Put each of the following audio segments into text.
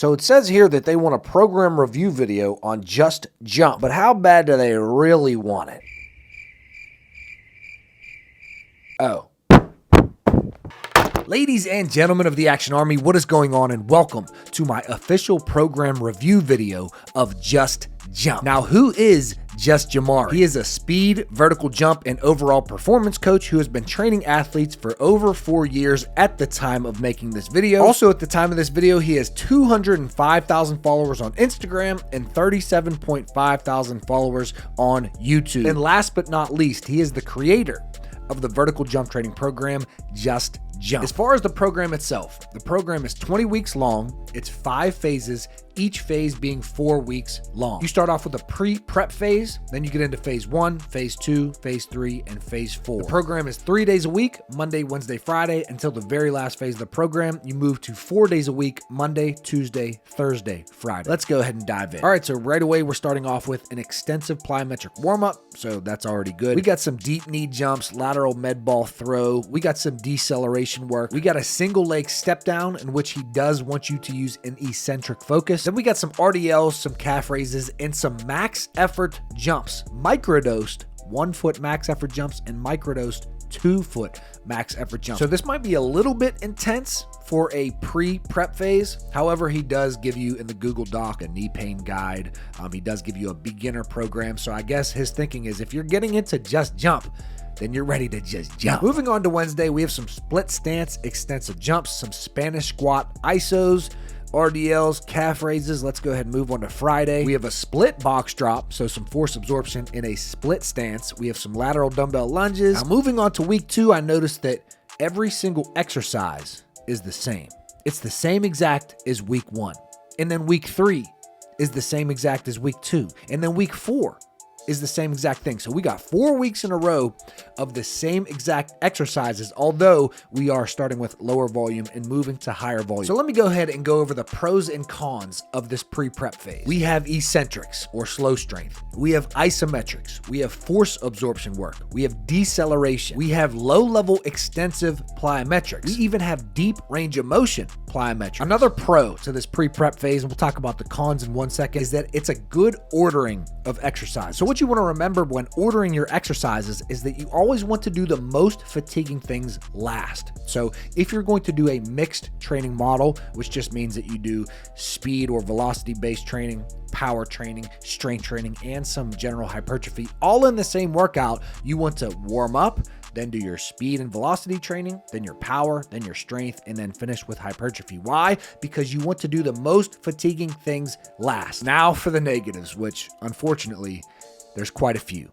So it says here that they want a program review video on Just Jump, but how bad do they really want it? Oh. Ladies and gentlemen of the Action Army, what is going on, and welcome to my official program review video of Just Jump. Now, who is Just Jumari? He is a speed, vertical jump, and overall performance coach who has been training athletes for over 4 years at the time of making this video. Also, at the time of this video, he has 205,000 followers on Instagram and 37.5 thousand followers on YouTube. And last but not least, he is the creator of the vertical jump training program, Just Jump. As far as the program itself, the program is 20 weeks long. It's 5 phases, each phase being 4 weeks long. You start off with a pre-prep phase, then you get into phase 1, phase 2, phase 3, and phase 4. The program is 3 days a week, Monday, Wednesday, Friday, until the very last phase of the program. You move to 4 days a week, Monday, Tuesday, Thursday, Friday. Let's go ahead and dive in. All right, so right away, we're starting off with an extensive plyometric warm-up, so that's already good. We got some deep knee jumps, lateral med ball throw. We got some deceleration work. We got a single leg step down in which he does want you to use an eccentric focus. Then we got some RDLs, some calf raises, and some max effort jumps. Microdosed 1 foot max effort jumps and microdosed 2 foot max effort jumps. So this might be a little bit intense for a pre-prep phase. However, he does give you in the Google Doc a knee pain guide. He does give you a beginner program. So I guess his thinking is if you're getting into Just Jump, then you're ready to just jump. Moving on to Wednesday, we have some split stance extensive jumps, some Spanish squat isos, RDLs, calf raises. Let's go ahead and move on to Friday. We have a split box drop, so some force absorption in a split stance. We have some lateral dumbbell lunges. Now moving on to week 2, I noticed that every single exercise is the same. It's the same exact as week 1. And then week 3 is the same exact as week 2. And then week 4 is the same exact thing. So we got 4 weeks in a row of the same exact exercises, although we are starting with lower volume and moving to higher volume. So let me go ahead and go over the pros and cons of this pre-prep phase. We have eccentrics or slow strength. We have isometrics. We have force absorption work. We have deceleration. We have low-level extensive plyometrics. We even have deep range of motion plyometrics. Another pro to this pre-prep phase, and we'll talk about the cons in 1 second, is that it's a good ordering of exercise. So what you want to remember when ordering your exercises is that you always want to do the most fatiguing things last. So if you're going to do a mixed training model, which just means that you do speed or velocity-based training, power training, strength training, and some general hypertrophy, all in the same workout, you want to warm up, then do your speed and velocity training, then your power, then your strength, and then finish with hypertrophy. Why? Because you want to do the most fatiguing things last. Now for the negatives, which unfortunately, there's quite a few.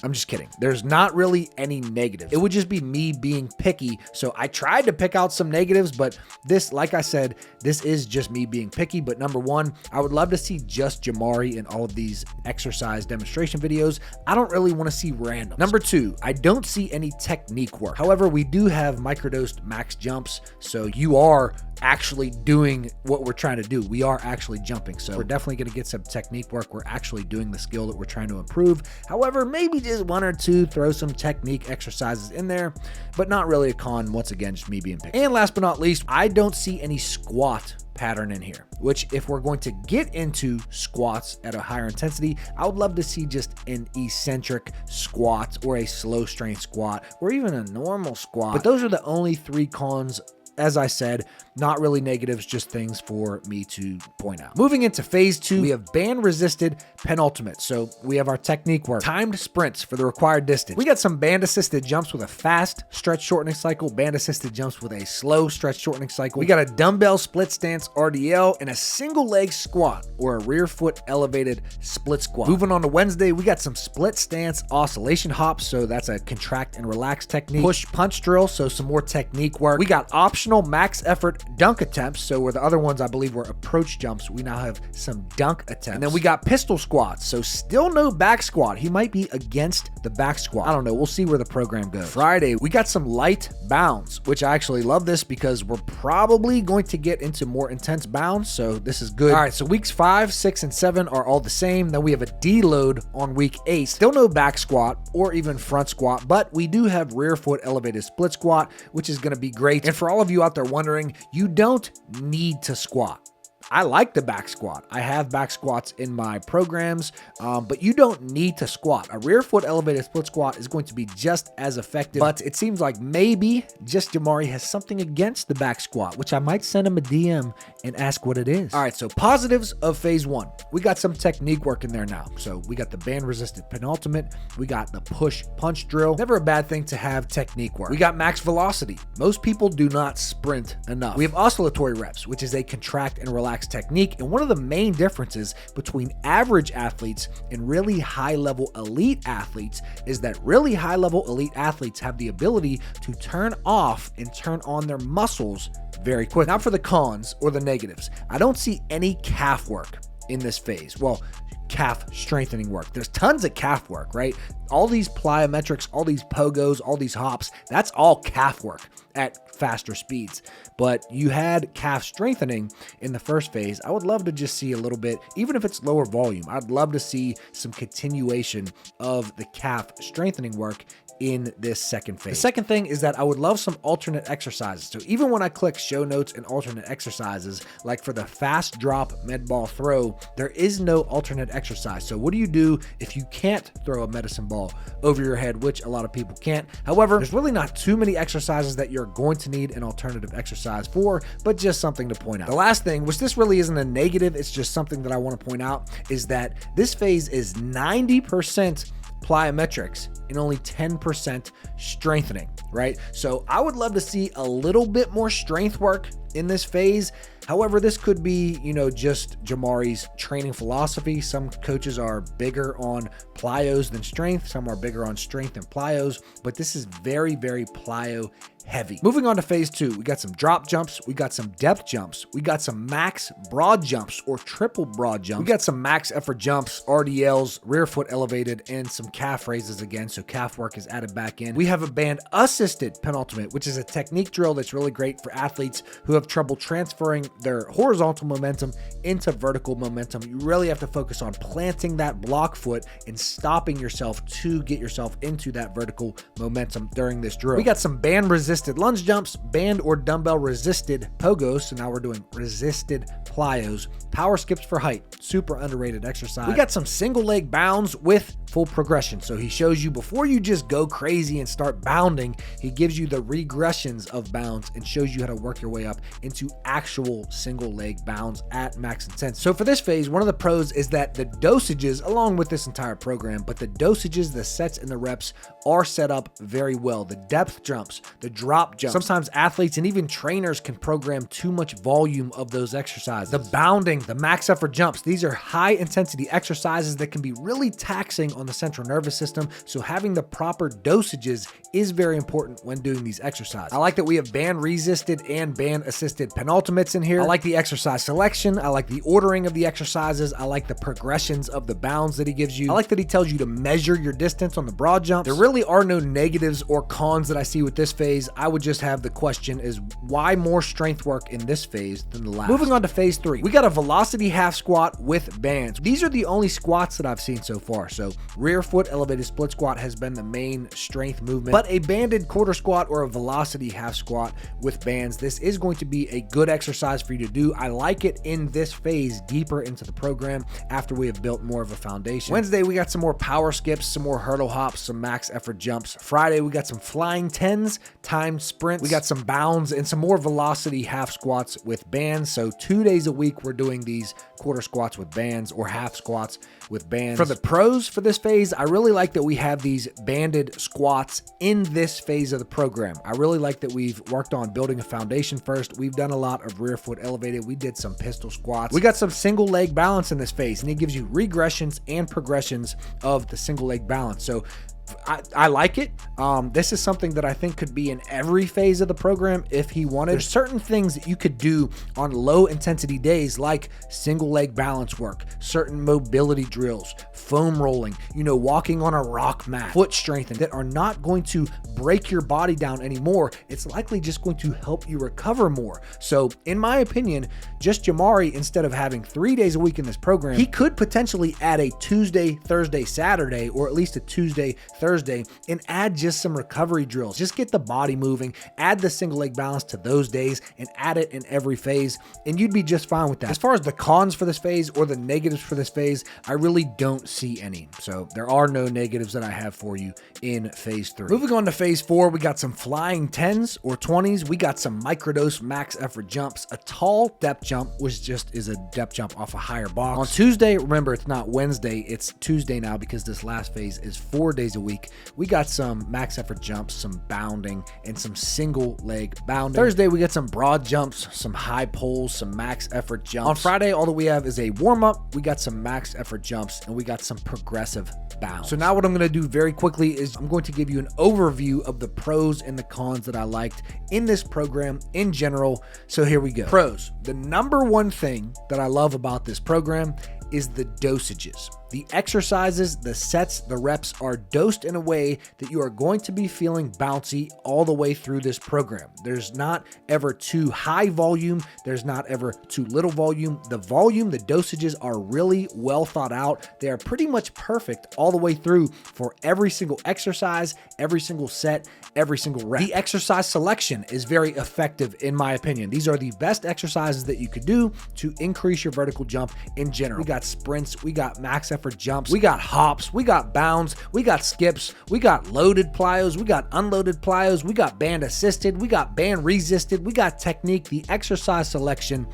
I'm just kidding. There's not really any negatives. It would just be me being picky. So I tried to pick out some negatives, but this, like I said, this is just me being picky. But number 1, I would love to see Just Jumari in all of these exercise demonstration videos. I don't really want to see randoms. Number 2, I don't see any technique work. However, we do have microdosed max jumps. So you are actually doing what we're trying to do. We are actually jumping. So we're definitely going to get some technique work. We're actually doing the skill that we're trying to improve. However, maybe just 1 or 2, throw some technique exercises in there, but not really a con. Once again, just me being picky. And last but not least, I don't see any squat pattern in here, which if we're going to get into squats at a higher intensity, I would love to see just an eccentric squat or a slow strength squat or even a normal squat. But those are the only 3 cons. As I said, not really negatives, just things for me to point out. Moving into phase 2, we have band resisted penultimate. So we have our technique work, timed sprints for the required distance. We got some band assisted jumps with a fast stretch shortening cycle, band assisted jumps with a slow stretch shortening cycle. We got a dumbbell split stance RDL and a single leg squat or a rear foot elevated split squat. Moving on to Wednesday, we got some split stance oscillation hops. So that's a contract and relax technique. Push punch drill. So some more technique work. We got optional max effort dunk attempts. So where the other ones I believe were approach jumps, we now have some dunk attempts. And then we got pistol squats. So still no back squat. He might be against the back squat. I don't know. We'll see where the program goes. Friday, we got some light bounds, which I actually love this because we're probably going to get into more intense bounds. So this is good. All right. So weeks 5, 6, and 7 are all the same. Then we have a deload on week 8. Still no back squat or even front squat, but we do have rear foot elevated split squat, which is going to be great. And for all of you out there wondering, you don't need to squat. I like the back squat. I have back squats in my programs, but you don't need to squat. A rear foot elevated split squat is going to be just as effective, but it seems like maybe Just Jumari has something against the back squat, which I might send him a DM and ask what it is. All right, so positives of phase one. We got some technique work in there now. So we got the band resisted penultimate. We got the push punch drill. Never a bad thing to have technique work. We got max velocity. Most people do not sprint enough. We have oscillatory reps, which is a contract and relax technique. And one of the main differences between average athletes and really high-level elite athletes is that really high-level elite athletes have the ability to turn off and turn on their muscles very quick. Now for the cons or the negatives. I don't see any calf work in this phase. Well, calf strengthening work. There's tons of calf work, right? All these plyometrics, all these pogos, all these hops, that's all calf work at faster speeds. But you had calf strengthening in the first phase. I would love to just see a little bit, even if it's lower volume, I'd love to see some continuation of the calf strengthening work in this second phase. The second thing is that I would love some alternate exercises. So even when I click show notes and alternate exercises, like for the fast drop med ball throw, there is no alternate exercise. So what do you do if you can't throw a medicine ball over your head, which a lot of people can't? However, there's really not too many exercises that you're going to need an alternative exercise for, but just something to point out. The last thing, which this really isn't a negative, it's just something that I want to point out, is that this phase is 90% plyometrics and only 10% strengthening, right? So I would love to see a little bit more strength work in this phase. However, this could be, just Jumari's training philosophy. Some coaches are bigger on plyos than strength. Some are bigger on strength than plyos, but this is very, very plyo heavy. Moving on to phase two, we got some drop jumps, we got some depth jumps, we got some max broad jumps or triple broad jumps, we got some max effort jumps, RDLs, rear foot elevated, and some calf raises again, so calf work is added back in. We have a band assisted penultimate, which is a technique drill that's really great for athletes who have trouble transferring their horizontal momentum into vertical momentum. You really have to focus on planting that block foot and stopping yourself to get yourself into that vertical momentum during this drill. We got some band resisted lunge jumps, band or dumbbell resisted pogos. So now we're doing resisted plyos, power skips for height, super underrated exercise. We got some single leg bounds with full progression. So he shows you before you just go crazy and start bounding, he gives you the regressions of bounds and shows you how to work your way up into actual single leg bounds at max intensity. So for this phase, one of the pros is that the dosages, along with this entire program, but the dosages, the sets and the reps are set up very well. The depth jumps, the drop jumps. Sometimes athletes and even trainers can program too much volume of those exercises. The bounding, the max effort jumps, these are high intensity exercises that can be really taxing on the central nervous system. So having the proper dosages is very important when doing these exercises. I like that we have band resisted and band assisted penultimates in here. I like the exercise selection. I like the ordering of the exercises. I like the progressions of the bounds that he gives you. I like that he tells you to measure your distance on the broad jump. There really are no negatives or cons that I see with this phase. I would just have the question is why more strength work in this phase than the last? Moving on to phase three, we got a velocity half squat with bands. These are the only squats that I've seen so far. So rear foot elevated split squat has been the main strength movement, but a banded quarter squat or a velocity half squat with bands, this is going to be a good exercise for you to do. I like it in this phase deeper into the program after we have built more of a foundation. Wednesday, we got some more power skips, some more hurdle hops, some max effort jumps. Friday, we got some flying 10s, timed sprints. We got some bounds and some more velocity half squats with bands. So 2 days a week, we're doing these quarter squats with bands or half squats with bands. For the pros for this phase, I really like that we have these banded squats in this phase of the program. I really like that we've worked on building a foundation first. We've done a lot of rear foot elevated. We did some pistol squats. We got some single leg balance in this phase, and it gives you regressions and progressions of the single leg balance. So I like it. This is something that I think could be in every phase of the program if he wanted. There's certain things that you could do on low intensity days, like single leg balance work, certain mobility drills, foam rolling, walking on a rock mat, foot strengthening, that are not going to break your body down anymore. It's likely just going to help you recover more. So in my opinion, Just Jumari, instead of having 3 days a week in this program, he could potentially add a Tuesday, Thursday, Saturday, or at least a Tuesday, Thursday and add just some recovery drills. Just get the body moving, add the single leg balance to those days and add it in every phase, and you'd be just fine with that. As far as the cons for this phase or the negatives for this phase, I really don't see any. So there are no negatives that I have for you in phase 3. Moving on to phase 4, we got some flying 10s or 20s. We got some microdose max effort jumps, a tall depth jump, which just is a depth jump off a higher box. On Tuesday, remember it's not Wednesday, it's Tuesday now because this last phase is 4 days a week. We got some max effort jumps, some bounding, and some single leg bounding. Thursday, we got some broad jumps, some high pulls, some max effort jumps. On Friday, all that we have is a warm up. We got some max effort jumps and we got some progressive bounds. So now what I'm going to do very quickly is I'm going to give you an overview of the pros and the cons that I liked in this program in general. So here we go. Pros. The number one thing that I love about this program is the dosages. The exercises, the sets, the reps are dosed in a way that you are going to be feeling bouncy all the way through this program. There's not ever too high volume. There's not ever too little volume. The dosages are really well thought out. They are pretty much perfect all the way through for every single exercise, every single set, every single rep. The exercise selection is very effective in my opinion. These are the best exercises that you could do to increase your vertical jump in general. We got sprints, we got max effort jumps, we got hops, we got bounds, we got skips, we got loaded plyos, we got unloaded plyos, we got band assisted, we got band resisted, we got technique. The exercise selection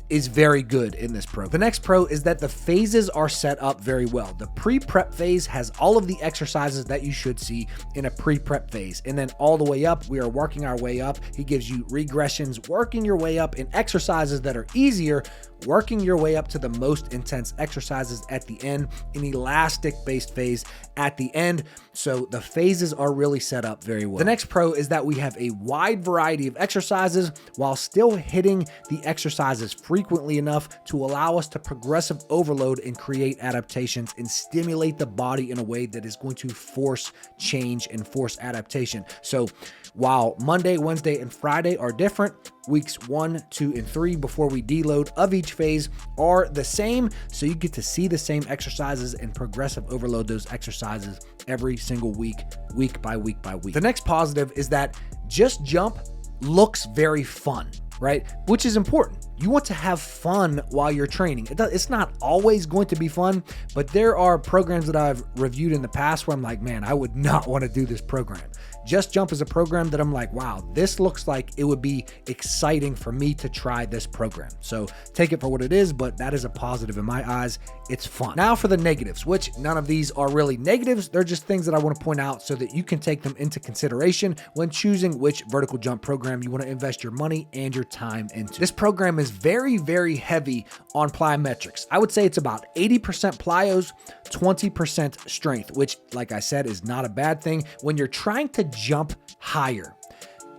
is very good in this pro. The next pro is that the phases are set up very well. The pre-prep phase has all of the exercises that you should see in a pre-prep phase. And then all the way up, we are working our way up. He gives you regressions, working your way up in exercises that are easier, working your way up to the most intense exercises at the end, an elastic-based phase at the end. So the phases are really set up very well. The next pro is that we have a wide variety of exercises while still hitting the exercises frequently enough to allow us to progressive overload and create adaptations and stimulate the body in a way that is going to force change and force adaptation. So while Monday, Wednesday, and Friday are different, weeks 1, 2, and 3 before we deload of each phase are the same. So you get to see the same exercises and progressive overload those exercises every single week, week by week by week. The next positive is that Just Jump looks very fun, right? Which is important. You want to have fun while you're training. It's not always going to be fun, but there are programs that I've reviewed in the past where I'm like, man, I would not want to do this program. Just Jump is a program that I'm like, wow, this looks like it would be exciting for me to try this program. So take it for what it is, but that is a positive in my eyes. It's fun. Now for the negatives, which none of these are really negatives. They're just things that I want to point out so that you can take them into consideration when choosing which vertical jump program you want to invest your money and your time into. This program is very, very heavy on plyometrics. I would say it's about 80% plyos, 20% strength, which, like I said, is not a bad thing. When you're trying to jump higher,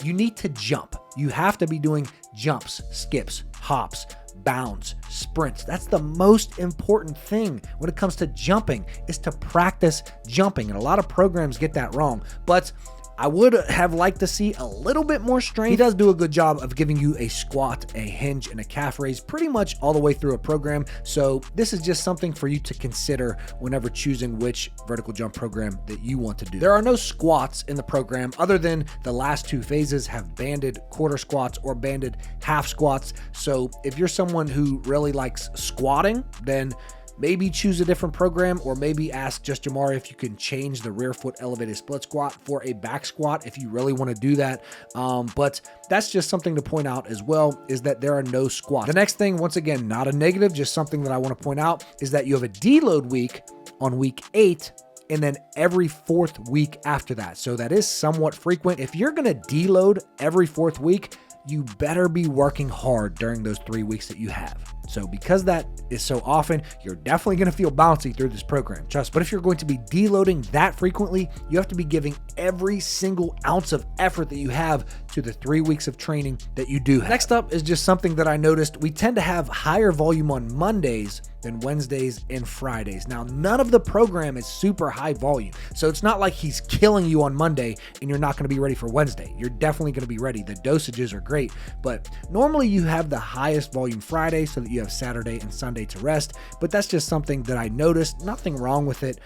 you need to jump. You have to be doing jumps, skips, hops, bounds, sprints. That's the most important thing when it comes to jumping, is to practice jumping. And a lot of programs get that wrong, but I would have liked to see a little bit more strength. He does do a good job of giving you a squat, a hinge, and a calf raise pretty much all the way through a program. So this is just something for you to consider whenever choosing which vertical jump program that you want to do. There are no squats in the program other than the last 2 phases have banded quarter squats or banded half squats. So if you're someone who really likes squatting, then maybe choose a different program, or maybe ask Just Jumari if you can change the rear foot elevated split squat for a back squat if you really want to do that. But that's just something to point out as well, is that there are no squats. The next thing, once again, not a negative, just something that I want to point out, is that you have a deload week on week 8 and then every 4th week after that. So that is somewhat frequent. If you're going to deload every 4th week, you better be working hard during those 3 weeks that you have. So because that is so often, you're definitely going to feel bouncy through this program. Trust. But if you're going to be deloading that frequently, you have to be giving every single ounce of effort that you have to the 3 weeks of training that you do have. Next up is just something that I noticed. We tend to have higher volume on Mondays than Wednesdays and Fridays. Now, none of the program is super high volume. So it's not like he's killing you on Monday and you're not going to be ready for Wednesday. You're definitely going to be ready. The dosages are great, but normally you have the highest volume Friday so that you you have Saturday and Sunday to rest, but that's just something that I noticed. Nothing wrong with it.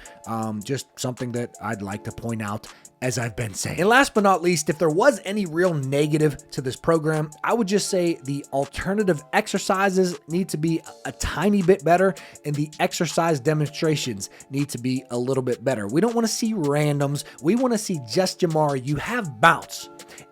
Just something that I'd like to point out, as I've been saying. And last but not least, if there was any real negative to this program, I would just say the alternative exercises need to be a tiny bit better, and the exercise demonstrations need to be a little bit better. We don't want to see randoms. We want to see Just Jumari. You have bounce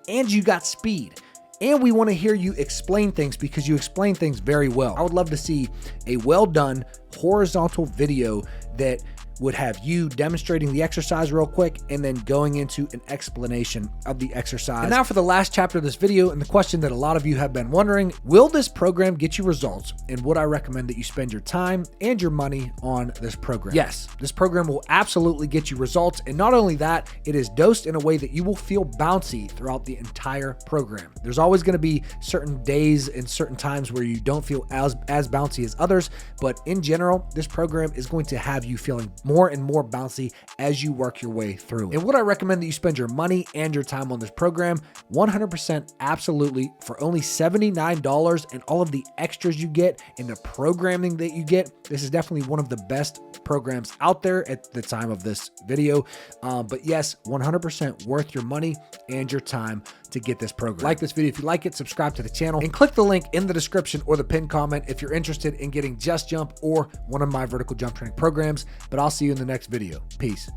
and you got speed. And we want to hear you explain things, because you explain things very well. I would love to see a well done horizontal video that would have you demonstrating the exercise real quick and then going into an explanation of the exercise. And now for the last chapter of this video, and the question that a lot of you have been wondering: will this program get you results? And would I recommend that you spend your time and your money on this program? Yes, this program will absolutely get you results. And not only that, it is dosed in a way that you will feel bouncy throughout the entire program. There's always going to be certain days and certain times where you don't feel as bouncy as others, but in general, this program is going to have you feeling more and more bouncy as you work your way through. And would I recommend that you spend your money and your time on this program? 100% absolutely. For only $79 and all of the extras you get and the programming that you get, this is definitely one of the best programs out there at the time of this video. But yes, 100% worth your money and your time to get this program. Like this video if you like it, subscribe to the channel, and click the link in the description or the pinned comment if you're interested in getting Just Jump or one of my vertical jump training programs. But I'll see you in the next video. Peace.